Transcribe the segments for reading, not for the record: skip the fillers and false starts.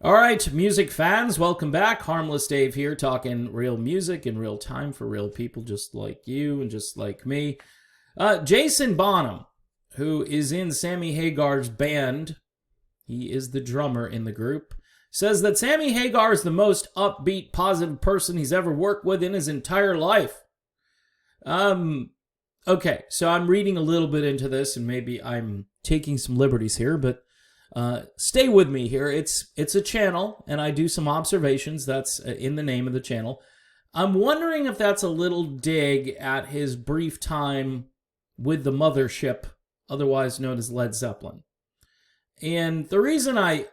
All right, music fans, welcome back. Harmless Dave here, talking real music in real time for real people just like you and just like me. Jason Bonham, who is in Sammy Hagar's band, he is the drummer in the group, says that Sammy Hagar is the most upbeat, positive person he's ever worked with in his entire life. Okay, so I'm reading a little bit into this, and maybe I'm taking some liberties here, but stay with me here. It's a channel, and I do some observations. That's in the name of the channel. I'm wondering if that's a little dig at his brief time with the mothership, otherwise known as Led Zeppelin. And the reason I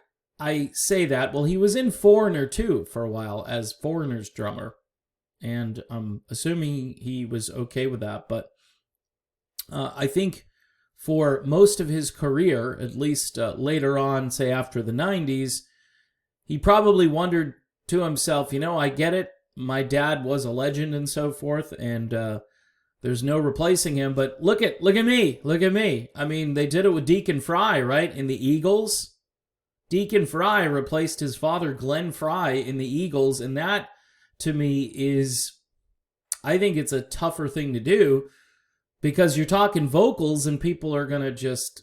say that, well, he was in Foreigner too for a while as Foreigner's drummer, and I'm assuming he was okay with that, but I think for most of his career, at least later on, say after the 90s, he probably wondered to himself, I get it, my dad was a legend and so forth, and there's no replacing him, but look at me. I mean, they did it with Deacon Fry, right, in the Eagles. Deacon Fry replaced his father, Glenn Fry, in the Eagles, and that, to me, I think it's a tougher thing to do, because you're talking vocals and people are going to just,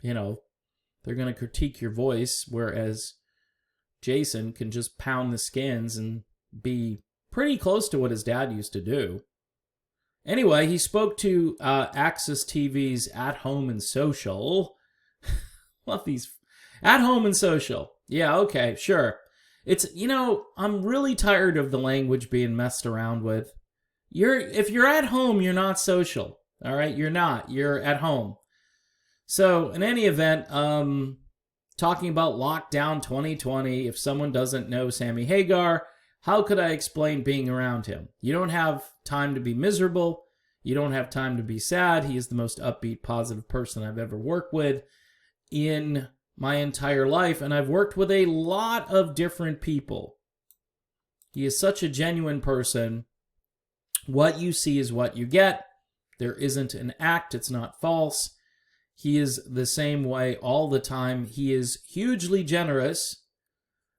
they're going to critique your voice, whereas Jason can just pound the skins and be pretty close to what his dad used to do. Anyway, he spoke to Access TV's At Home and Social. Love these. At Home and Social. Yeah, okay, sure. It's, I'm really tired of the language being messed around with. If you're at home, you're not social. All right, you're not. You're at home. So, in any event, talking about Lockdown 2020, if someone doesn't know Sammy Hagar, how could I explain being around him? You don't have time to be miserable. You don't have time to be sad. He is the most upbeat, positive person I've ever worked with in my entire life, and I've worked with a lot of different people. He is such a genuine person. What you see is what you get. There isn't an act. It's not false. He is the same way all the time. He is hugely generous.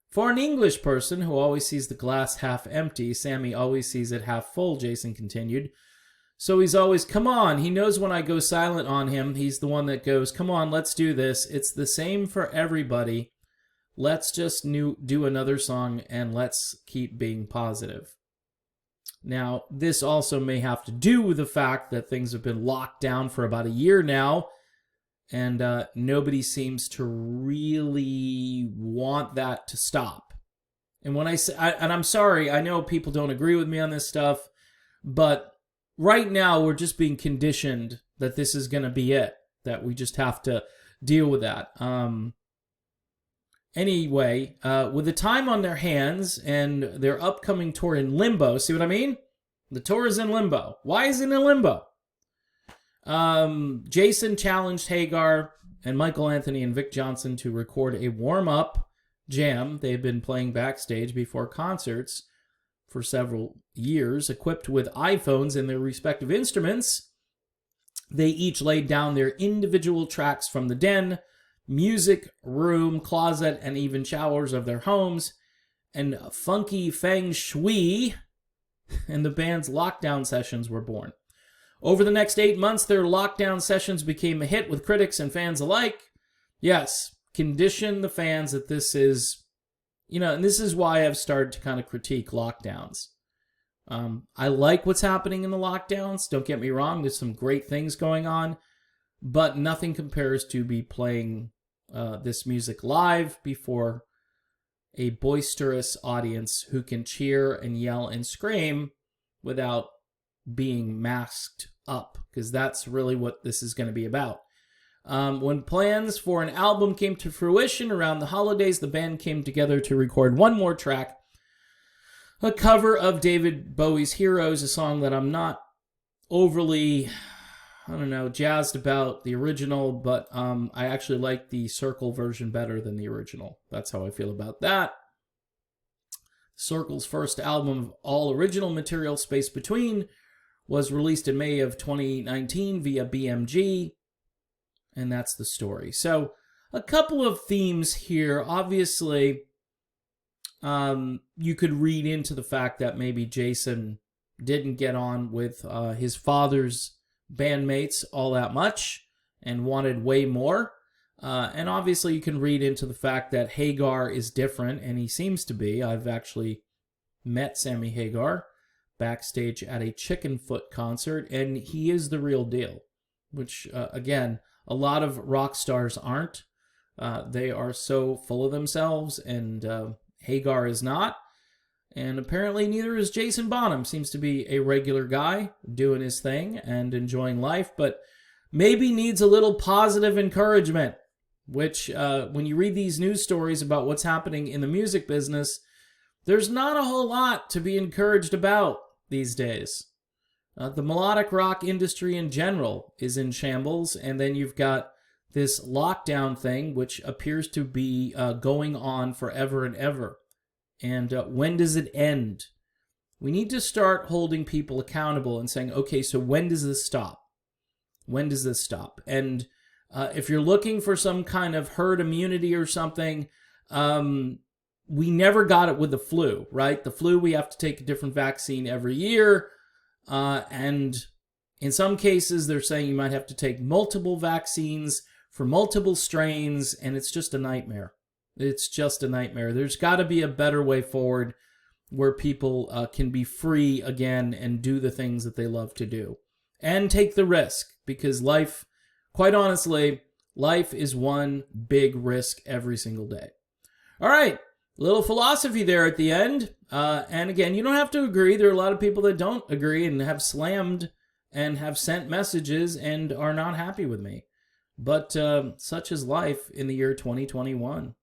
For an English person who always sees the glass half empty, Sammy always sees it half full, Jason continued. So he's always, come on. He knows when I go silent on him, he's the one that goes, come on, let's do this. It's the same for everybody. Let's just do another song and let's keep being positive. Now, this also may have to do with the fact that things have been locked down for about a year now, and nobody seems to really want that to stop. And when I say, and I'm sorry, I know people don't agree with me on this stuff, but right now we're just being conditioned that this is going to be it, that we just have to deal with that. Anyway, with the time on their hands and their upcoming tour in limbo, see what I mean? The tour is in limbo. Why is it in limbo? Jason challenged Hagar and Michael Anthony and Vic Johnson to record a warm-up jam. They've been playing backstage before concerts for several years, equipped with iPhones and their respective instruments. They each laid down their individual tracks from the den, music room, closet, and even showers of their homes, and funky feng shui, and the band's lockdown sessions were born. Over the next 8 months, their lockdown sessions became a hit with critics and fans alike. Yes, condition the fans that this is, and this is why I've started to kind of critique lockdowns. I like what's happening in the lockdowns, don't get me wrong, there's some great things going on, but nothing compares to be playing this music live before a boisterous audience who can cheer and yell and scream without being masked up, because that's really what this is going to be about. When plans for an album came to fruition around the holidays, the band came together to record one more track, a cover of David Bowie's Heroes, a song that I'm not overly, jazzed about the original, but I actually like the Circle version better than the original. That's how I feel about that. Circle's first album of all original material, Space Between, was released in May of 2019 via BMG, and that's the story. So, a couple of themes here. Obviously, you could read into the fact that maybe Jason didn't get on with his father's bandmates all that much and wanted way more. And obviously you can read into the fact that Hagar is different, and he seems to be. I've actually met Sammy Hagar backstage at a Chicken Foot concert, and he is the real deal, which, again, a lot of rock stars aren't. They are so full of themselves, and Hagar is not. And apparently neither is Jason Bonham. Seems to be a regular guy doing his thing and enjoying life, but maybe needs a little positive encouragement, which when you read these news stories about what's happening in the music business, there's not a whole lot to be encouraged about these days. The melodic rock industry in general is in shambles, and then you've got this lockdown thing, which appears to be going on forever and ever. And when does it end? We need to start holding people accountable and saying, okay, so when does this stop? When does this stop? And if you're looking for some kind of herd immunity or something, we never got it with the flu, right? The flu, we have to take a different vaccine every year. And in some cases, they're saying you might have to take multiple vaccines for multiple strains, and it's just a nightmare. It's just a nightmare. There's got to be a better way forward where people can be free again and do the things that they love to do. And take the risk, because life, quite honestly, life is one big risk every single day. All right, little philosophy there at the end. And again, you don't have to agree. There are a lot of people that don't agree and have slammed and have sent messages and are not happy with me. But such is life in the year 2021.